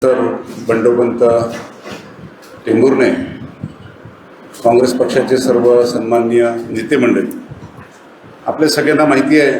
तर बंडोपंत टेंभुर्णे, काँग्रेस पक्षाचे सर्व सन्माननीय नेते मंडळी, आपल्या सगळ्यांना माहिती आहे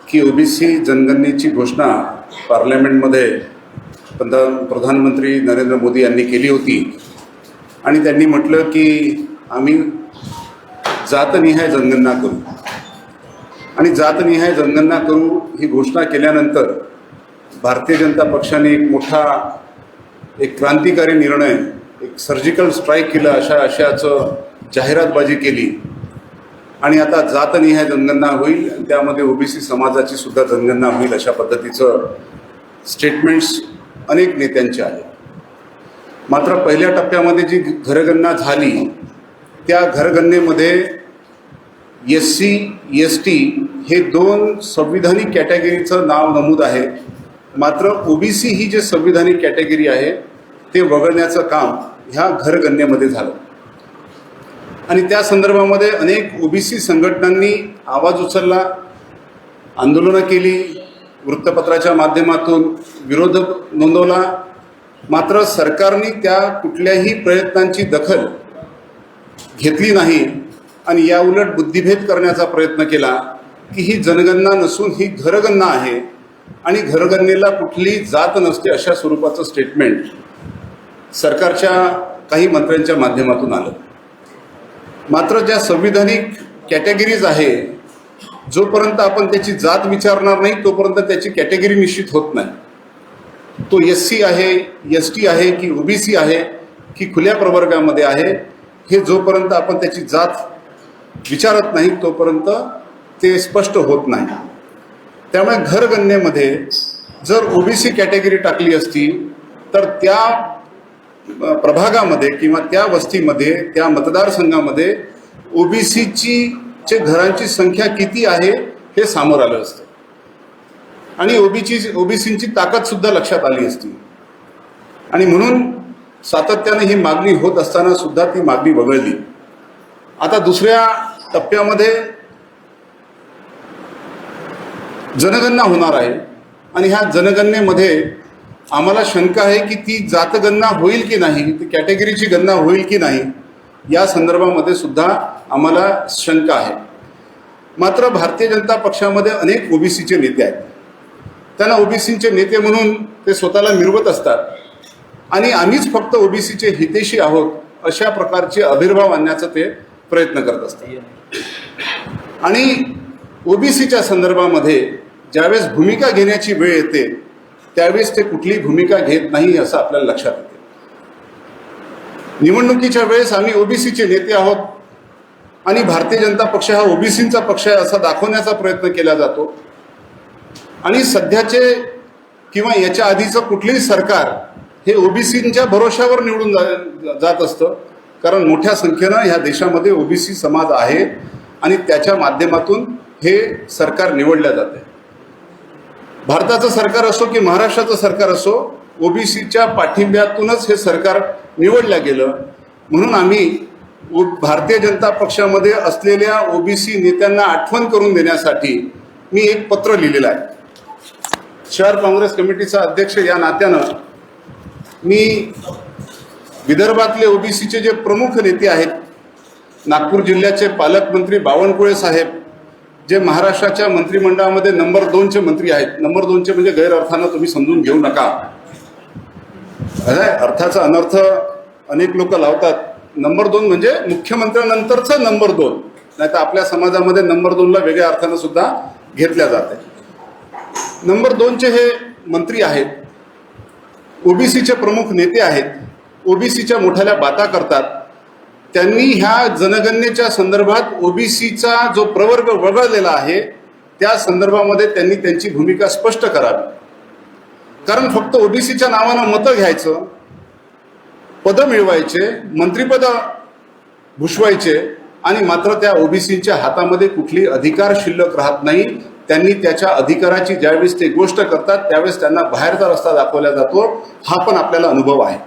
की ओबीसी जनगणनेची घोषणा पार्लमेंटमध्ये प्रधानमंत्री नरेंद्र मोदी यांनी केली होती आणि त्यांनी म्हटलं की आम्ही जातनिहाय जनगणना करू आणि जातनिहाय जनगणना करू ही घोषणा केल्यानंतर भारतीय जनता पक्षाने एक मोठा क्रांतिकारी निर्णय, एक सर्जिकल स्ट्राईक केला, अशाचं जाहिरातबाजी केली आणि आता जातनिहाय जनगणना होईल आणि त्यामध्ये ओबीसी समाजाची सुद्धा जनगणना होईल अशा पद्धतीचं स्टेटमेंट्स अनेक नेत्यांचे आहेत. मात्र पहिल्या टप्प्यामध्ये जी घरगणना झाली त्या घरगणनेमध्ये SC ST हे दोन संविधानिक कॅटेगरीचं नाव नमूद आहे. मात्र ओबीसी ही जे संविधानिक कॅटेगरी आहे ते वगळण्याचं काम ह्या घरगणनेमध्ये झालं आणि त्या संदर्भामध्ये अनेक ओबीसी संघटनांनी आवाज उचलला, आंदोलनं केली, वृत्तपत्राच्या माध्यमातून विरोध नोंदवला. मात्र सरकारने त्या कुठल्याही प्रयत्नांची दखल घेतली नाही आणि याउलट बुद्धिभेद करण्याचा प्रयत्न केला की ही जनगणना नसून ही घरगणना आहे आणि घरगणनेला कुठलीही जात नसते अशा स्वरूपाचं स्टेटमेंट सरकारच्या काही मंत्र्यांच्या माध्यमातून आलं. मात्र ज्या संविधानिक कॅटेगरीज आहे, जोपर्यंत आपण त्याची जात विचारणार नाही तोपर्यंत त्याची कॅटेगरी निश्चित होत नाही. तो SC आहे, ST आहे की ओबीसी आहे की खुल्या प्रवर्गामध्ये आहे, हे जोपर्यंत आपण त्याची जात विचारत नाही तोपर्यंत ते स्पष्ट होत नाही. त्यामुळे घरगणनेमध्ये जर ओबीसी कॅटेगरी टाकली असती तर त्या प्रभागामध्ये किंवा त्या वस्तीमध्ये, त्या मतदारसंघामध्ये ओबीसीची घरांची संख्या किती आहे हे समोर आलं असतं आणि ओबीसींची ताकद सुद्धा लक्षात आली असती. आणि म्हणून सातत्याने ही मागणी होत असताना सुद्धा ती मागणी वगळली. आता दुसऱ्या टप्प्यामध्ये जनगणना होणार आहे आणि ह्या जनगणनेमध्ये आम्हाला शंका आहे की ती जातगणना होईल की नाही, ती कॅटेगरीची गणना होईल की नाही, या संदर्भामध्ये सुद्धा आम्हाला शंका आहे. मात्र भारतीय जनता पक्षामध्ये अनेक ओबीसीचे नेते आहेत. त्यांना ओबीसीचे नेते म्हणून ते स्वतःला मिरवत असतात आणि आम्हीच फक्त ओबीसीचे हितेशी आहोत अशा प्रकारचे आविर्भाव आणण्याचा ते प्रयत्न करत असतात. आणि ओबीसीच्या संदर्भामध्ये ज्यावेळेस भूमिका घेण्याची वेळ येते त्यावेळेस ते कुठलीही भूमिका घेत नाही असं आपल्याला लक्षात येते. निवडणुकीच्या वेळेस आम्ही ओबीसीचे नेते आहोत आणि भारतीय जनता पक्ष हा ओबीसींचा पक्ष आहे असा दाखवण्याचा प्रयत्न केला जातो आणि सध्याचे किंवा याच्या आधीचं कुठलेही सरकार हे ओबीसींच्या भरोशावर निवडून जात असतं. कारण मोठ्या संख्येनं ह्या देशामध्ये ओबीसी समाज आहे आणि त्याच्या माध्यमातून हे सरकार निवडल्या जाते. भारताचं सरकार असो की महाराष्ट्राचं सरकार असो, ओबीसीच्या पाठिंब्यातूनच हे सरकार निवडलं गेलं. म्हणून आम्ही भारतीय जनता पक्षामध्ये असलेल्या ओबीसी नेत्यांना आठवण करून देण्यासाठी मी एक पत्र लिहिलेलं आहे. शहर काँग्रेस कमिटीचा अध्यक्ष या नात्यानं मी विदर्भातले ओबीसीचे जे प्रमुख नेते आहेत, नागपूर जिल्ह्याचे पालकमंत्री बावनकुळे साहेब, जे महाराष्ट्राच्या मंत्रिमंडळामध्ये नंबर 2चे मंत्री आहेत. नंबर 2चे म्हणजे गैरअर्थानं तुम्ही समजून घेऊ नका. अर्थाचा अनर्थ अनेक लोक लावतात. नंबर 2 म्हणजे मुख्यमंत्र्यानंतरचा नंबर 2, नाही तर आपल्या समाजामध्ये नंबर 2ला वेगळ्या अर्थानं सुद्धा घेतल्या जाते. नंबर 2चे हे मंत्री आहेत, ओबीसीचे प्रमुख नेते आहेत, ओबीसीच्या मोठ्याल्या बाता करतात. त्यांनी ह्या जनगणनेच्या संदर्भात ओबीसीचा जो प्रवर्ग वगळलेला आहे त्या संदर्भामध्ये त्यांनी त्यांची भूमिका स्पष्ट करावी. कारण फक्त ओबीसीच्या नावानं मतं घ्यायचं, पदं मिळवायचे, मंत्रिपद भूषवायचे आणि मात्र त्या ओबीसीच्या हातामध्ये कुठली अधिकार शिल्लक राहत नाही. त्यांनी त्याच्या अधिकाराची ज्यावेळेस ते गोष्ट करतात त्यावेळेस त्यांना बाहेरचा रस्ता दाखवला जातो. हा पण आपल्याला अनुभव आहे.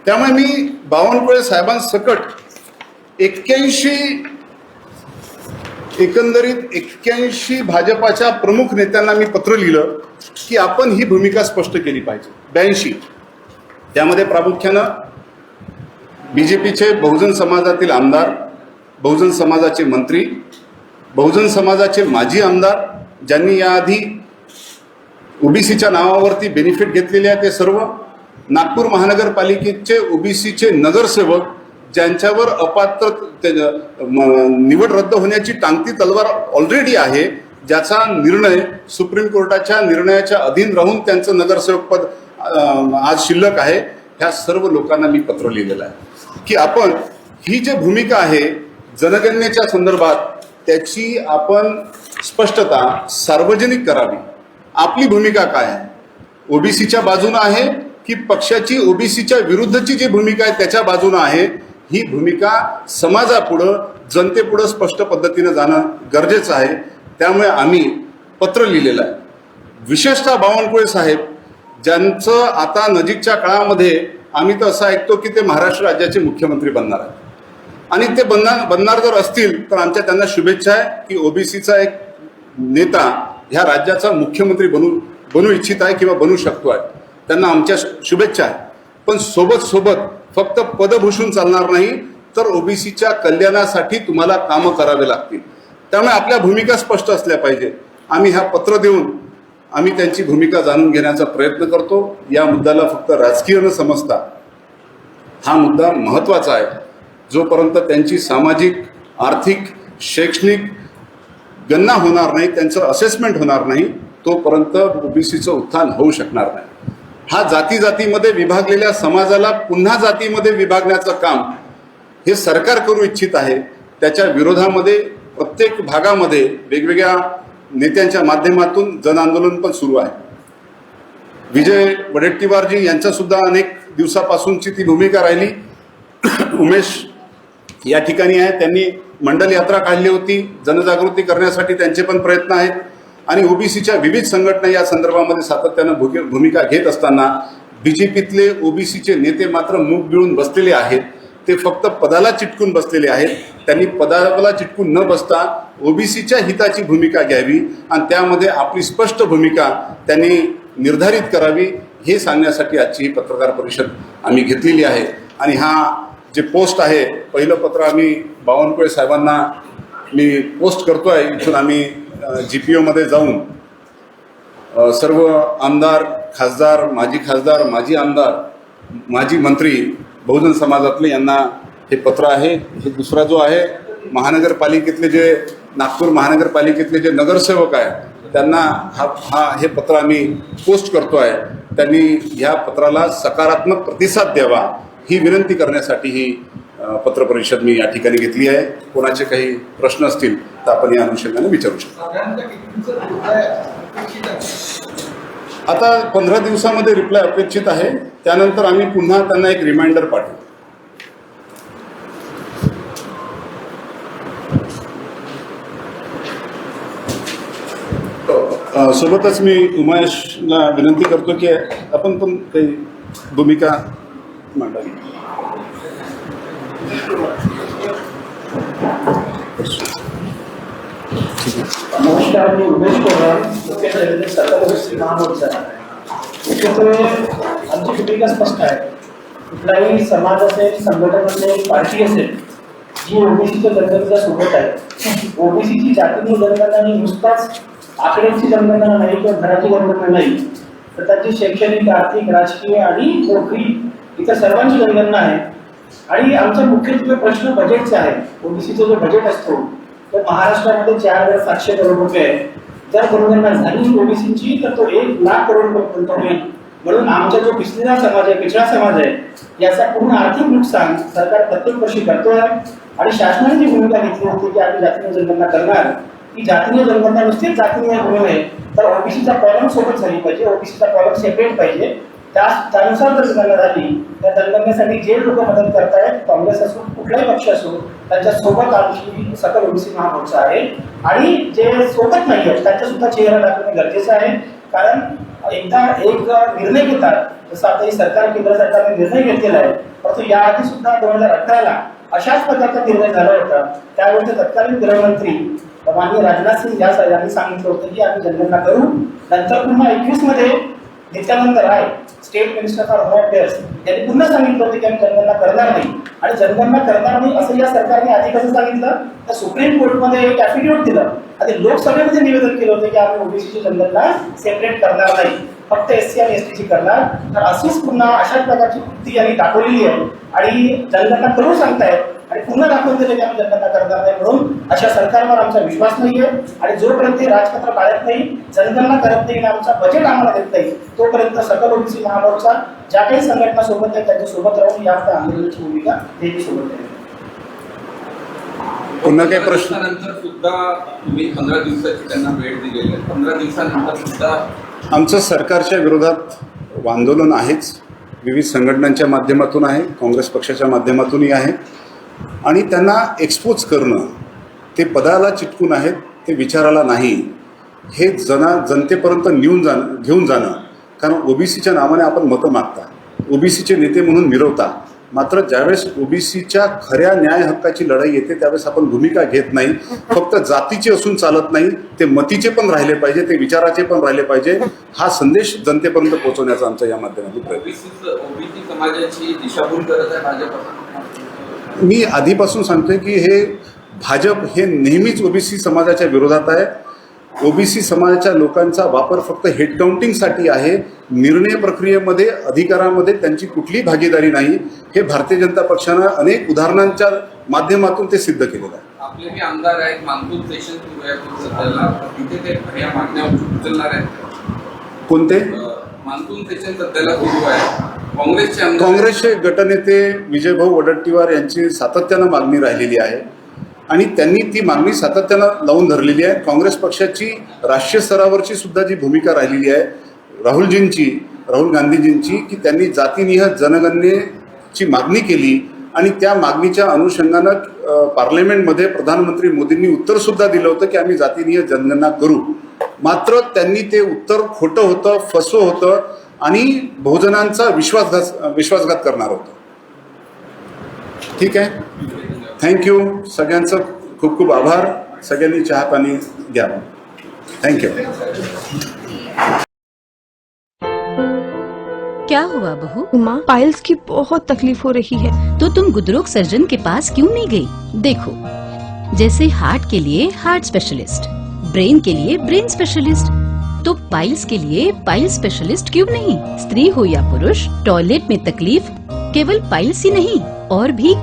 त्यामुळे मी बावनकुळे साहेबांसकट 81 भाजपाच्या प्रमुख नेत्यांना मी पत्र लिहिलं की आपण ही भूमिका स्पष्ट केली पाहिजे. 82 त्यामध्ये प्रामुख्यानं BJPचे बहुजन समाजातील आमदार, बहुजन समाजाचे मंत्री, बहुजन समाजाचे माजी आमदार ज्यांनी याआधी OBCच्या नावावरती बेनिफिट घेतलेले आहे ते सर्व, नागपूर महानगरपालिकेचे OBCचे नगरसेवक ज्यांच्यावर अपात्र निवड रद्द होण्याची टांगती तलवार ऑलरेडी आहे, ज्याचा निर्णय सुप्रीम कोर्टाच्या निर्णयाच्या अधीन राहून त्यांचं नगरसेवक पद आज शिल्लक आहे, ह्या सर्व लोकांना मी पत्र लिहिलेलं आहे की आपण ही जी भूमिका आहे जनगणनेच्या संदर्भात त्याची आपण स्पष्टता सार्वजनिक करावी. आपली भूमिका काय आहे, OBCच्या बाजूनं आहे की पक्षाची OBCच्या विरुद्धची जी भूमिका आहे त्याच्या बाजूनं आहे, ही भूमिका समाजापुढं जनतेपुढं स्पष्ट पद्धतीनं जाणं गरजेचं आहे. त्यामुळे आम्ही पत्र लिहिलेलं आहे. विशेषतः बावनकुळे साहेब ज्यांचं आता नजीकच्या काळामध्ये आम्ही तर असं ऐकतो की ते महाराष्ट्र राज्याचे मुख्यमंत्री बनणार आहेत आणि ते बनणार जर असतील तर आमच्या त्यांना शुभेच्छा आहे की OBCचा एक नेता ह्या राज्याचा मुख्यमंत्री बनू इच्छित आहे किंवा बनू शकतो आहे, त्यांना आमच्या शुभेच्छा आहे. पण सोबत फक्त पदभूषून चालणार नाही तर OBCच्या कल्याणासाठी तुम्हाला कामं करावे लागतील. त्यामुळे आपल्या भूमिका स्पष्ट असल्या पाहिजे. आम्ही हा पत्र देऊन आम्ही त्यांची भूमिका जाणून घेण्याचा प्रयत्न करतो. या मुद्द्याला फक्त राजकीय न समजता हा मुद्दा महत्त्वाचा आहे. जोपर्यंत त्यांची सामाजिक, आर्थिक, शैक्षणिक गणना होणार नाही, त्यांचं असेसमेंट होणार नाही, तोपर्यंत OBCचं उत्थान होऊ शकणार नाही. हा जातीमध्ये विभागलेल्या समाजाला पुन्हा जातीमध्ये विभागण्याचं काम हे सरकार करू इच्छित आहे. त्याच्या विरोधामध्ये प्रत्येक भागामध्ये वेगवेगळ्या नेत्यांच्या माध्यमातून जन आंदोलन पण सुरू आहे. विजय वडेट्टीवारजी यांचा सुद्धा अनेक दिवसापासूनची ती भूमिका राहिली. उमेश या ठिकाणी आहे, त्यांनी मंडल यात्रा काढली होती, जनजागृती करण्यासाठी त्यांचे पण प्रयत्न आहेत आणि OBCच्या विविध संघटना या संदर्भामध्ये सातत्यानं भूमिका घेत असताना BJPतले OBCचे नेते मात्र मूग गिळून बसलेले आहेत. ते फक्त पदाला चिटकून बसलेले आहेत. त्यांनी पदाला चिटकून न बसता OBCच्या हिताची भूमिका घ्यावी आणि त्यामध्ये आपली स्पष्ट भूमिका त्यांनी निर्धारित करावी, हे सांगण्यासाठी आजची ही पत्रकार परिषद आम्ही घेतलेली आहे. आणि हा जे पोस्ट आहे, पहिलं पत्र आम्ही बावनकुळे साहेबांना मी पोस्ट करतो आहे. इथून आम्ही GPOमध्ये जाऊन सर्व आमदार, खासदार, माजी आमदार, माजी मंत्री बहुजन समाजातले यांना हे पत्र आहे. हे दुसरा जो आहे महानगरपालिकेतले जे नागपूर महानगरपालिकेतले जे नगरसेवक आहेत त्यांना हे पत्र आम्ही पोस्ट करतो आहे. त्यांनी ह्या पत्राला सकारात्मक प्रतिसाद द्यावा ही विनंती करण्यासाठी ही पत्रपरिषद मी या ठिकाणी घेतली आहे. कोणाचे काही प्रश्न असतील तर आपण या अनुषंगाने विचारू शकतो. आता 15 दिवसामध्ये रिप्लाय अपेक्षित आहे. त्यानंतर आम्ही पुन्हा त्यांना एक रिमाइंडर पाठवू. सोबतच मी उमेशला विनंती करतो की आपण पण काही भूमिका मांडावी. नमस्कार, मी उमेश पवार, मुख्य सरकार महामोर्चा. मुख्यत्वे आमची भूमिका स्पष्ट आहे. कुठलाही समाज असेल, संघटन असेल, पार्टी असेल जी OBCच्या जनगणनेच्या सोबत आहे. OBCची जातीय जनगणना ही नुसताच आकड्यांची जनगणना नाही किंवा घराची जनगणना नाही, तर त्याची शैक्षणिक, आर्थिक, राजकीय आणि नोकरी इतर सर्वांची जनगणना आहे. आणि आमचा मुख्यत्वे प्रश्न बजेटचा आहे. OBCचं जो बजेट असतो तो महाराष्ट्रामध्ये 4,700 करोड रुपये आहे. जर जनगणना झाली OBCची तर तो 1,00,000 करोड रुपये होईल. म्हणून आमचा जो पिछलेला समाज आहे, पिछडा समाज आहे, याचा पूर्ण आर्थिक नुकसान सरकार प्रत्येक वर्षी करतोय. आणि शासनाने जी भूमिका घेतली होती की आम्ही जातीय जनगणना करणार, ती जातीय जनगणना नुसतीच जातीय नव्हे तर OBCचा कॉलम सोबत झाली पाहिजे, OBCचा कॉलम सेपरेट पाहिजे. त्यानुसार जर जनगणना झाली त्या जनगणनेसाठी जे लोक मदत करतायत, काँग्रेस असो कुठलाही पक्ष असो, त्यांच्या सोबत आमची सकल OBC महामोर्चा आहे. आणि जे सोबत नाही आहेत त्यांचा सुद्धा चेहरा दाखवणे गरजेचं आहे. कारण एकदा एक निर्णय घेतात, जसं आता सरकार, केंद्र सरकारने निर्णय घेतलेला आहे, परंतु याआधी सुद्धा 2018ला अशाच प्रकारचा निर्णय झाला होता. त्यावेळी तत्कालीन गृहमंत्री माननीय राजनाथ सिंग यांनी सांगितलं होतं की आम्ही जनगणना करू. नंतर पुन्हा 21 मध्ये Nityanand Rai state minister for home affairs यांनी पुन्हा सांगितलं होतं की आम्ही जनगणना करणार नाही, आणि जनगणना करणार नाही असं या सरकारने आधी कसं सांगितलं तर सुप्रीम कोर्टमध्ये एक ॲफिडेव्हिट दिलं आणि लोकसभेमध्ये निवेदन केलं होतं की आम्ही ओबीसीची जनगणना सेपरेट करणार नाही, फक्त एससी आणि एसटीची करणार. तर अशीच पुन्हा अशाच प्रकारची कृती यांनी दाखवलेली आहे आणि जनगणना करून सांगतायत आणि पुन्हा दाखवून दिलं की आम्ही जनगणना करणार नाही. म्हणून अशा सरकारवर आमचा विश्वास नाहीये आणि जोपर्यंत हे राजपत्र काढत नाही, जनगणना करत नाही आणि आमचा बजेट आम्हाला देत नाही, तोपर्यंत सकल ओबीसी महामोर्चा ज्या काही संघटना सोबत आहेत त्यांच्या सोबत राहून या आंदोलनाची भूमिका देखील सोबत आहे. पुन्हा काही प्रश्न? नंतर सुद्धा तुम्ही 15 दिवसाची त्यांना वेळ दिलेली आहे. 15 दिवसानंतर सुद्धा आमचं सरकारच्या विरोधात आंदोलन आहेच, विविध संघटनांच्या माध्यमातून आहे, काँग्रेस पक्षाच्या माध्यमातूनही आहे. आणि त्यांना एक्सपोज करणं, ते पदाला चिटकून आहेत, ते विचाराला नाही, हे जनतेपर्यंत घेऊन जाणं. कारण ओबीसीच्या नावाने आपण मतं मागता, ओबीसीचे नेते म्हणून मिरवता, मात्र ज्यावेळेस ओबीसीच्या खऱ्या न्याय हक्काची लढाई येते त्यावेळेस आपण भूमिका घेत नाही. फक्त जातीचे असून चालत नाही, ते मतीचे पण राहिले पाहिजे, ते विचाराचे पण राहिले पाहिजे. हा संदेश जनतेपर्यंत पोहोचवण्याचा आमचा या माध्यमातून प्रयत्न. ओबीसी समाजाची दिशाभूल करत आहे भाजप. मी आधीपासून सांगतोय की हे भाजप हे नेहमीच ओबीसी समाजाच्या विरोधात आहे. ओबीसी समाजाच्या लोकांचा वापर फक्त हेड काउंटिंगसाठी आहे. निर्णय प्रक्रियेमध्ये, अधिकारामध्ये त्यांची कुठलीही भागीदारी नाही. हे भारतीय जनता पक्षानं अनेक उदाहरणांच्या माध्यमातून ते सिद्ध केलेलं आहे. आपले जे आमदार आहेत, मान्सून सेशन सुरू आहे सध्याला, तिथे ते या मागण्या उचलणार आहेत. कोणते मान्सून सेशन सध्याला सुरू आहे. काँग्रेसचे गटनेते विजयभाऊ वडट्टीवार यांची सातत्यानं मागणी राहिलेली आहे आणि त्यांनी ती मागणी सातत्यानं लावून धरलेली आहे. काँग्रेस पक्षाची राष्ट्रीय स्तरावरची सुद्धा जी भूमिका राहिलेली आहे राहुल गांधीजींची, की त्यांनी जातीनिहाय जनगणनेची मागणी केली आणि त्या मागणीच्या अनुषंगानं पार्लमेंटमध्ये प्रधानमंत्री मोदींनी उत्तर सुद्धा दिलं होतं की आम्ही जातीनिहाय जनगणना करू. मात्र त्यांनी ते उत्तर खोटं होतं, फसवं होतं आणि बहुजनांचा विश्वासघात करणार होतं. ठीक आहे, थँक्यू. सगळ्यांचं खूप खूप आभार. सगळ्यांनी चहा पाणी घ्या. थँक्यू. क्या हुआ बहू? माँ, पाइल्स की बहुत तकलीफ हो रही है। तो तुम गुदरोग सर्जन के पास क्यों नहीं गई? देखो, जैसे हार्ट के लिए हार्ट स्पेशलिस्ट, ब्रेन के लिए ब्रेन स्पेशलिस्ट, तो पाइल्स के लिए पाइल्स स्पेशलिस्ट क्यों नहीं? स्त्री हो या पुरुष, टॉयलेट में तकलीफ केवल पाइल्स ही नहीं और भी